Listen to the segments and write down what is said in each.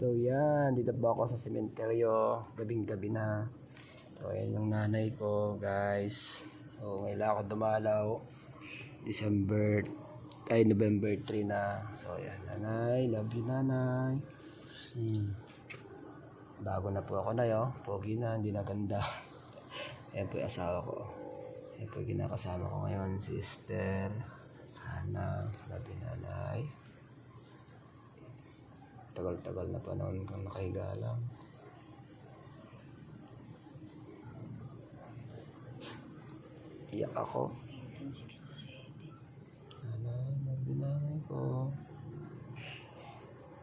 So yan, dito po ako sa sementeryo, gabing-gabi na. So ayan yung nanay ko, guys. So ngayon ako dumalaw. November 3 na. So yan, nanay, love you nanay. Bago na po ako na yo, pogi na, hindi na ganda. Ayan po yung asawa ko. Ayan po yung kinakasama ko ngayon, sister Hana, love you nanay. Tagal-tagal na panahon kang nakahiga lang. Iyak ako. Nanay ko.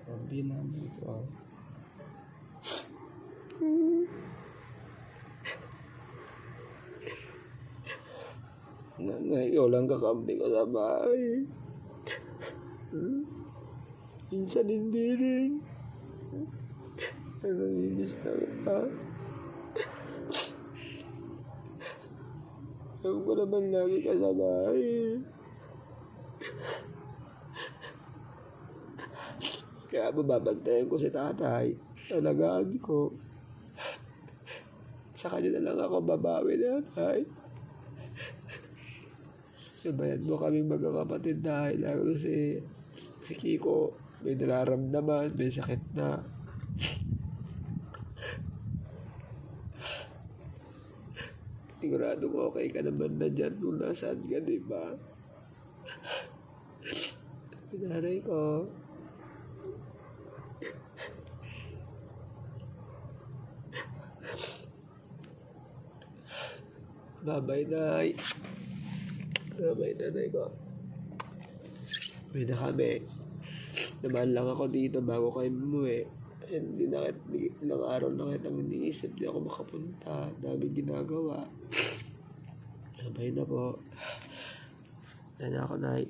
Sabi nanay ko. Nanay ko lang kakampi ko sa bahay. Minsan hindi rin. Nanginis na kita. Alam ko naman lagi ka sa bahay. Kaya babantayan ko si tatay. Alagaan ko. Sa kanya na lang ako babawi nanay. Sabayan mo kami magkakapatid dahil lalo si Kiko. May nararamdaman, may sakit na. Sigurado ko okay ka naman na dyan kung nasaan ka, diba? Pinanay ko. Babay, nay. Babay, nanay ko. May na kami. Naman lang ako dito bago kayo umuwi. Hindi ilang araw na kitang iniisip. Di ako makapunta. Dami ginagawa. Sabay na po. Dahil ako, nay.